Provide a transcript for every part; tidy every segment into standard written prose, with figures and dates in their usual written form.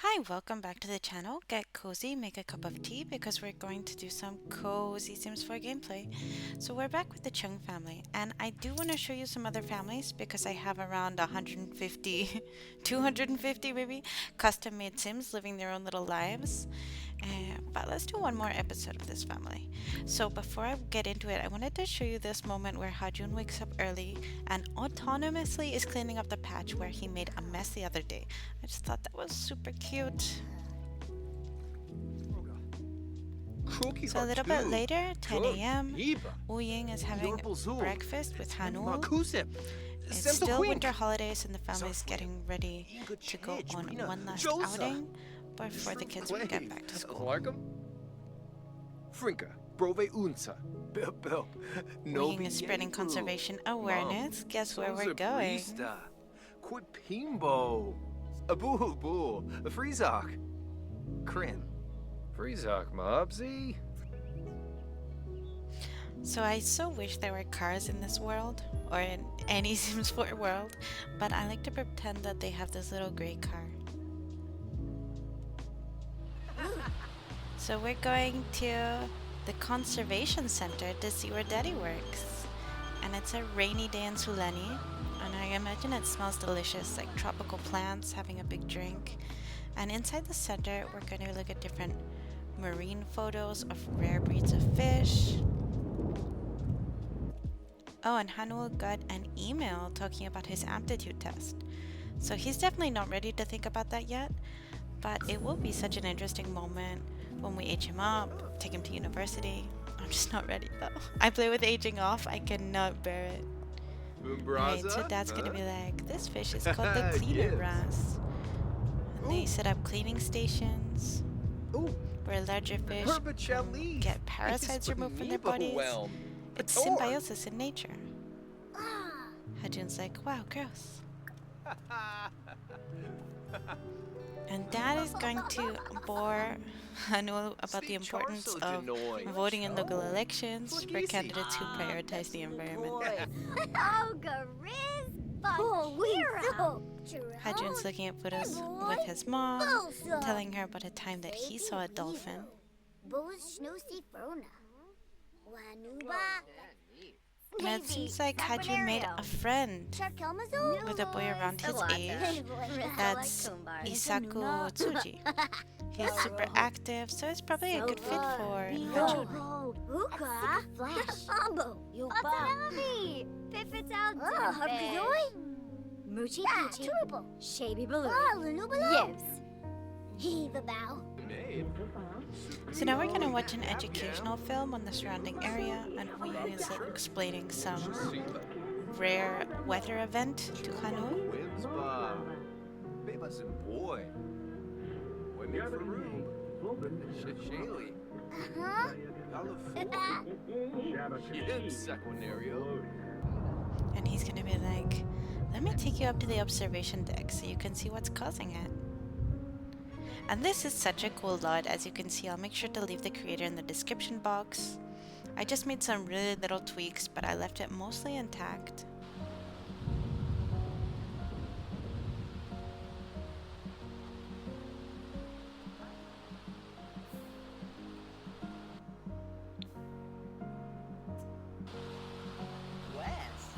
Hi, welcome back to the channel. Get cozy, make a cup of tea because we're going to do some cozy Sims 4 gameplay. So we're back with the Cheng family, and I do want to show you some other families because I have around 150, 250 maybe, custom-made Sims living their own little lives. But let's do one more episode of this family. So before I get into it, I wanted to show you this moment where Hajun wakes up early and autonomously is cleaning up the patch where he made a mess the other day. I just thought that was super cute. Cookies So a are little bit too. later, 10 Good. a.m., Iba. Wuying is having Yorpal breakfast with Han Eul. Makusip. It's Sento still Quink. winter holidays and the family's Zarflin. getting ready Inga to go Chich. on Brina. one last Josa. outing before the kids will get back to school. Larkum. Frinka. Brove Unsa. Bill. Wuying is spreading conservation awareness. Guess where we're going? Quipimbo. Abu. Freezok. Crin. Freezok, Mobsy. So I so wish there were cars in this world, or in any Sims 4 world, but I like to pretend that they have this little gray car. So we're going to the conservation center to see where Daddy works. And it's a rainy day in Sulani, and I imagine it smells delicious, like tropical plants, having a big drink. And inside the center, we're going to look at different marine photos of rare breeds of fish. Oh, and Han Eul got an email talking about his aptitude test. So he's definitely not ready to think about that yet, but it will be such an interesting moment when we age him up, take him to university. I'm just not ready though. I play with aging off, I cannot bear it. Alright, so Dad's gonna be like, this fish is called the cleaner wrasse. And they set up cleaning stations Ooh. where larger fish get parasites removed from their bodies. It's symbiosis in nature. Hajun's like, wow, gross. And Dad is going to bore Han Eul about the importance of voting in local elections for candidates who prioritize the environment. Hajun's looking at photos with his mom, telling her about a time that he saw a dolphin. And it seems like Hajun made a friend with a boy around his age. That's Isaku Tsuji. He's super active, so it's probably a good fit for Hajun. So now we're gonna watch an educational film on the surrounding area, and Wuying is explaining some rare weather event to Han Eul. And he's gonna be like, let me take you up to the observation deck so you can see what's causing it. And this is such a cool lot. As you can see, I'll make sure to leave the creator in the description box. I just made some really little tweaks, but I left it mostly intact.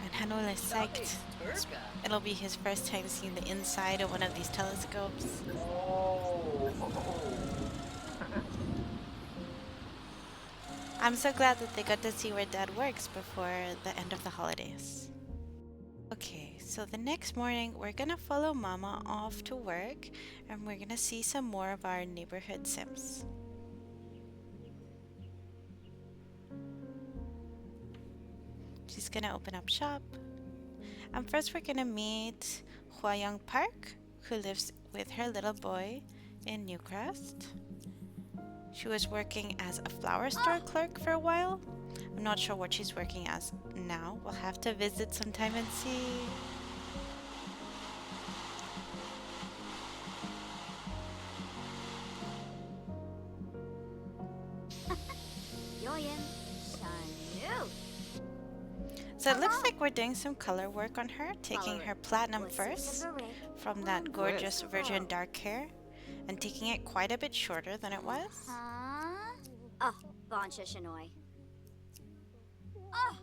And Han Eul is psyched. It'll be his first time seeing the inside of one of these telescopes. I'm so glad that they got to see where Dad works before the end of the holidays. Okay, so the next morning we're gonna follow Mama off to work and we're gonna see some more of our neighborhood Sims. She's gonna open up shop. And first we're gonna meet Wuying Park, who lives with her little boy in Newcrest. She was working as a flower store clerk for a while. I'm not sure what she's working as now. We'll have to visit sometime and see. So it looks like we're doing some color work on her, taking her platinum first from that gorgeous virgin dark hair and taking it quite a bit shorter than it was. Huh? Oh, Boncha Shanoi. Oh!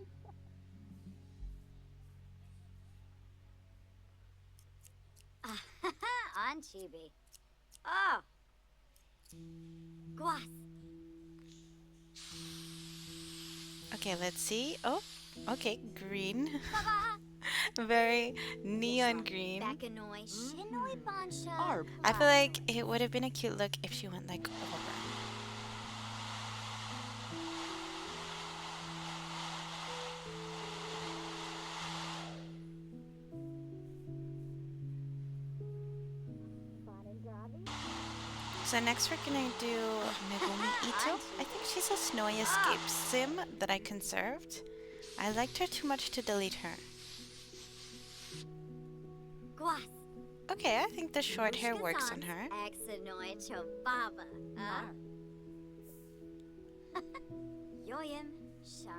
On Chibi. Oh! Guas. Okay, let's see. Oh, okay, green. Baba. Very neon green. Bakanoi Shinoi Boncha. Arb. I feel like it would have been a cute look if she went like over. So next we're gonna do Megumi Ito. I think she's a snowy escape sim that I conserved. I liked her too much to delete her. Guas. Okay, I think the short hair works on her. Exanoi Chobaba. Yoyim Sha.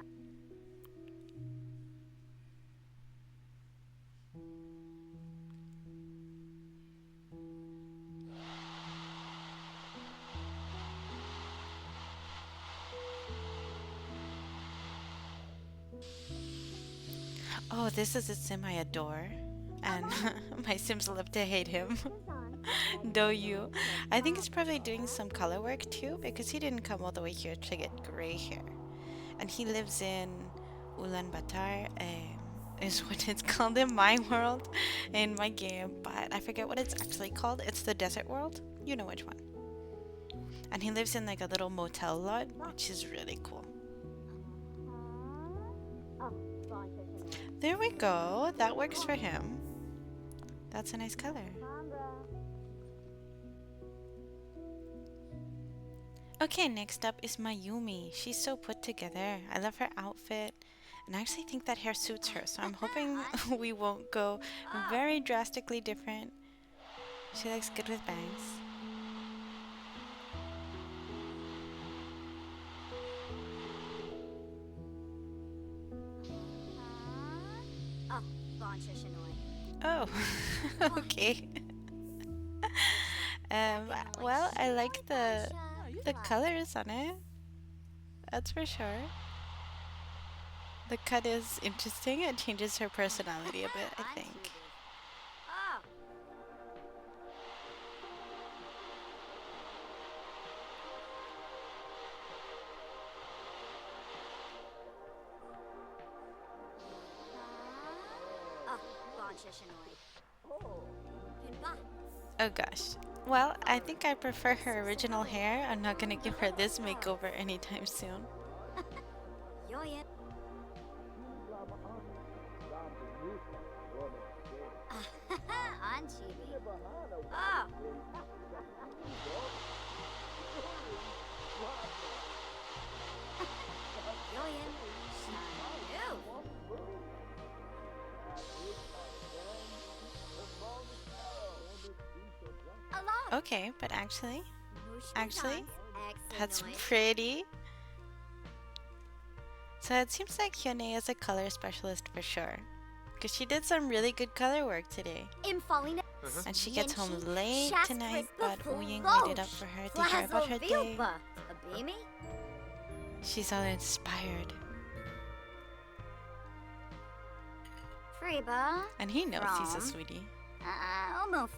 Oh, this is a sim I adore. And my sims love to hate him. Do you? I think he's probably doing some color work too because he didn't come all the way here to get gray hair. And he lives in Ulaanbaatar, is what it's called in my world, in my game, but I forget what it's actually called. It's the desert world. You know which one. And he lives in like a little motel lot, which is really cool. There we go. That works for him. That's a nice color. Okay, next up is Mayumi. She's so put together. I love her outfit. And I actually think that hair suits her. So I'm hoping we won't go very drastically different. She looks good with bangs. Oh, Boncha Shanoi. Oh, okay. Well, I like the colors on it. That's for sure. The cut is interesting. It changes her personality a bit, I think. Oh. Oh, Boncha Shanoi. Pinba. Oh gosh. Well, I think I prefer her original hair. I'm not gonna give her this makeover anytime soon. Yoyim. On Chibi. Oh. Yoyim. Shanu. Along. Okay, but actually, Actually, that's pretty. So it seems like Hyune is a color specialist for sure. Because she did some really good color work today. And she gets home late tonight, but Wuying waited up for her to hear about her day. She's all inspired. Freeba. And he knows he's a Rom. sweetie. Almost.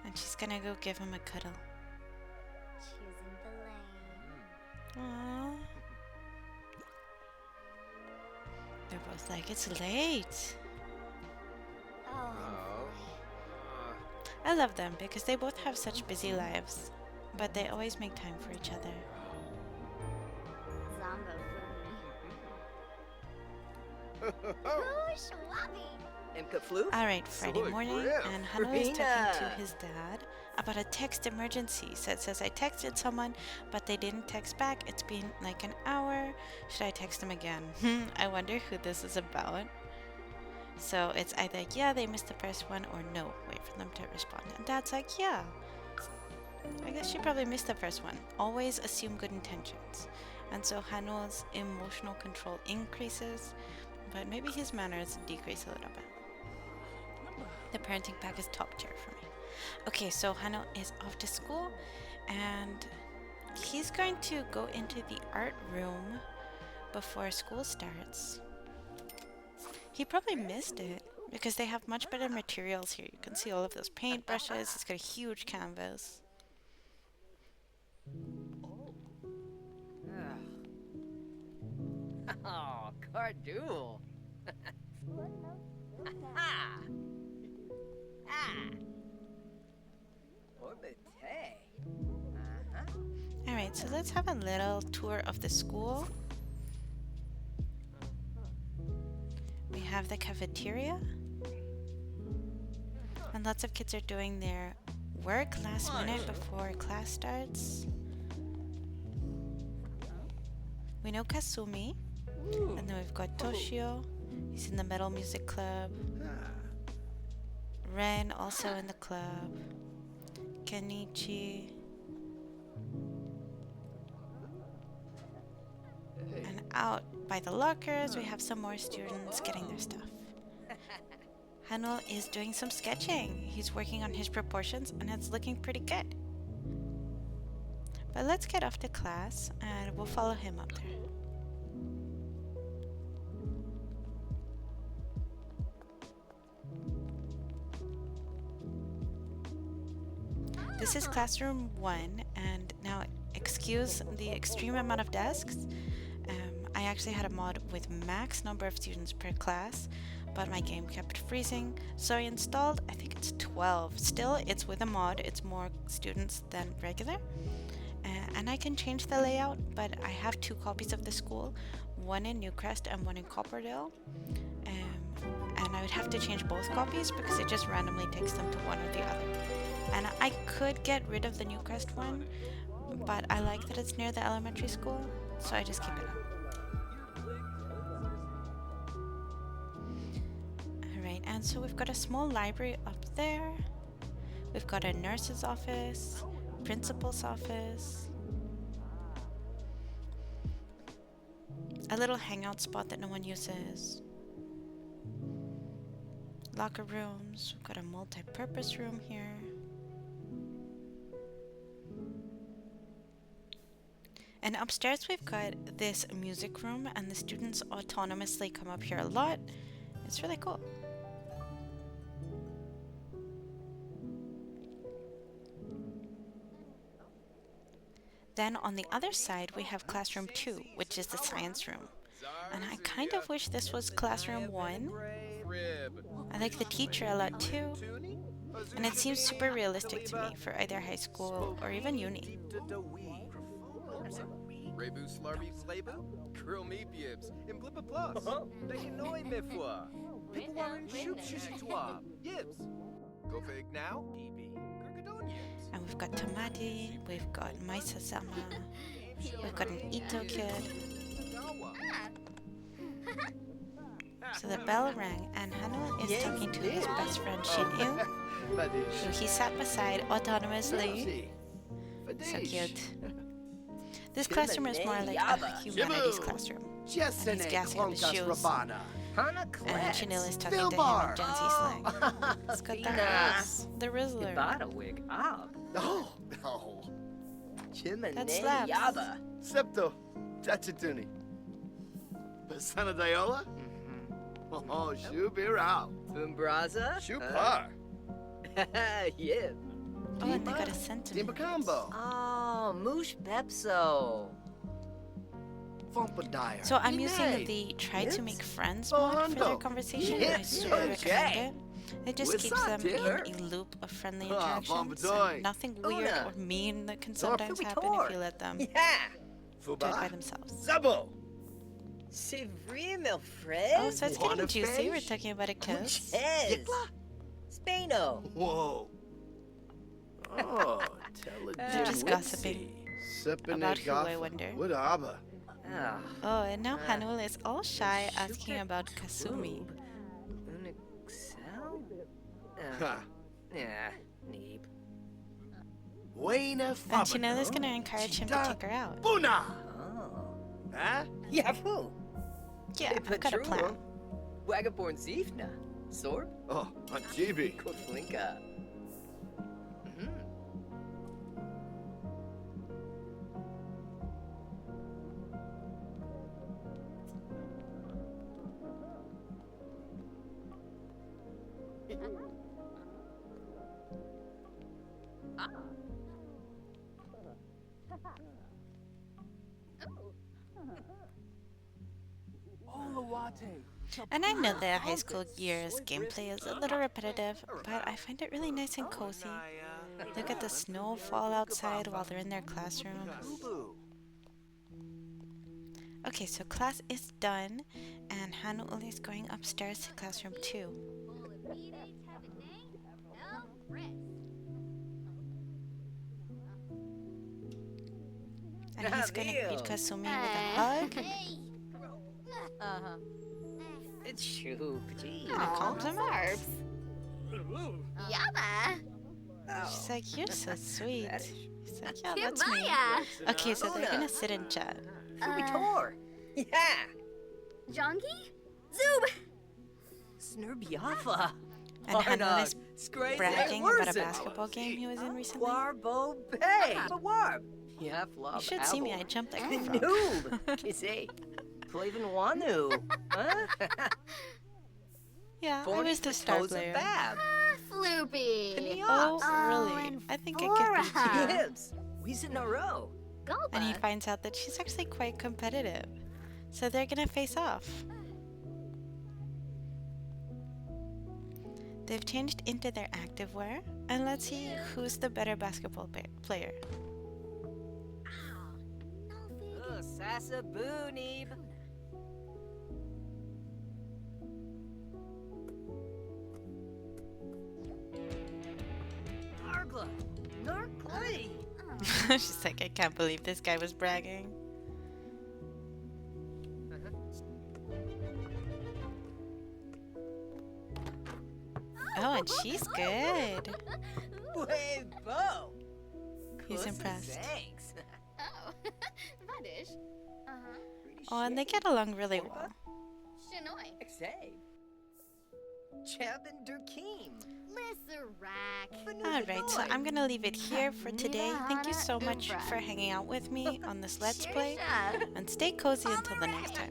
And she's gonna go give him a cuddle. Choosing the lane. Aww. They're both like, it's late. Oh. I love them because they both have such busy lives. But they always make time for each other. Zombo Fumi. Ooh, Schwabi. Alright, Friday Soy morning, Griff. and Han Eul is talking to Rina. his dad about a text emergency. So it says, I texted someone, but they didn't text back. It's been like an hour. Should I text them again? I wonder who this is about. So it's either, yeah, they missed the first one, or no, wait for them to respond. And Dad's like, yeah. I guess she probably missed the first one. Always assume good intentions. And so Han Eul's emotional control increases, but maybe his manners decrease a little bit. The parenting pack is top tier for me. Okay, so Han Eul is off to school, and he's going to go into the art room before school starts. He probably missed it because they have much better materials here. You can see all of those paintbrushes. It's got a huge canvas. Oh, Cardul. Ha! Ah! Orbite. Alright, so let's have a little tour of the school. We have the cafeteria. And lots of kids are doing their work last minute before class starts. We know Kasumi. And then we've got Toshio. He's in the metal music club. Ren also in the club. Kenichi. And out by the lockers, we have some more students getting their stuff. Han Eul is doing some sketching. He's working on his proportions and it's looking pretty good. But let's get off to class and we'll follow him up there. This is classroom 1, and now excuse the extreme amount of desks. I actually had a mod with max number of students per class, but my game kept freezing, so I installed, I think it's 12. Still, it's with a mod, it's more students than regular. And I can change the layout, but I have 2 copies of the school, one in Newcrest and one in Copperdale. And I would have to change both copies because it just randomly takes them to one or the other. And I could get rid of the Newcrest one, but I like that it's near the elementary school, so I just keep it up. Alright, and so we've got a small library up there. We've got a nurse's office, principal's office, a little hangout spot that no one uses, locker rooms. We've got a multi-purpose room here. And upstairs we've got this music room, and the students autonomously come up here a lot. It's really cool. Then on the other side we have classroom 2, which is the science room. And I kind of wish this was classroom 1. I like the teacher a lot too. And it seems super realistic to me for either high school or even uni. Rebu Slarby Flabu, Krill Me Bibs, and Blippa Plus. They can know me for. People want to shoot Shishitwa. Yibs. Go fake now, DB. Gurgadon Yibs. And we've got Tamati, we've got Maisa-sama, we've got an Ito kid. So the bell rang, and Han Eul is talking to his best friend Shin Eul, who he sat beside autonomously. So cute. This classroom is more like a humanities classroom. And he's gassing on his shoes. And Shin Eul is talking to him in Gen Z slang. It's got the Rizzler. Ibadawig ab. Oh, no. That slaps. Septo, Tachatuni. Basana Diola? Oh, Shubir out. Umbraza? Shupar. Yip. Oh, and they got a sentiment. Timbacambo. Oh, Moosh Pepso. Fompadire. So I'm using the try to make friends mod for their conversation. I super recommend it. It just keeps them in a loop of friendly interactions. And nothing weird or mean that can sometimes happen if you let them do it by themselves. Zabo. C'est vrai, my friend. Oh, so it's getting juicy. We're talking about a kiss. Yes. Spaino. Whoa. Oh, They're just gossiping. About who, I wonder. What abba? Oh, and now Han Eul is all shy asking about Kasumi. Unixel? Ha. Yeah, neep. Wayne And Chanel is going to encourage him to take her out. Buna. Oh. Huh? Ja, fu. Yeah, I've got a plan. Wagaborn Ziefna. Sorb? Oh, on GB. Kotlinka. And I know the high school year's gameplay is a little repetitive, but I find it really nice and cozy. Look at the snow fall outside while they're in their classroom. Okay, so class is done, and Han Eul is going upstairs to classroom 2. And he's gonna greet Kasumi with a hug. It's shoop. Gee. Calms him up. Yaba. She's like, you're so sweet. That is- He's like, yeah, that's me. Kibaya. Okay, so they're gonna sit and chat. Fubitor. Yeah. Jongi? Zoob. Snurbiafa. And Han Eul is Scrazy. bragging about a basketball game he was in recently. Warbo Bay. Warb. Yeah, flop. You should see me, I jumped like a frog. Noob. Kissy. Flavin Wanu. Huh? Yeah, I was the star player. Bab. Floopy. Oh, really? I think I could beat you. Gibbs. We's in a row. And he finds out that she's actually quite competitive. So they're gonna face off. They've changed into their activewear, and let's see who's the better basketball player. Oh, Sasa Booneeb. Nargla. Narglay. She's like, I can't believe this guy was bragging. Oh, and she's good. Way Bo. He's impressed. Thanks. Oh. Vadish. Oh, and they get along really well. Shinoi. Exave. Chabin Durkeem. Lissarak. Alright, so I'm gonna leave it here for today. Thank you so much for hanging out with me on this Let's Play, and stay cozy until the next time.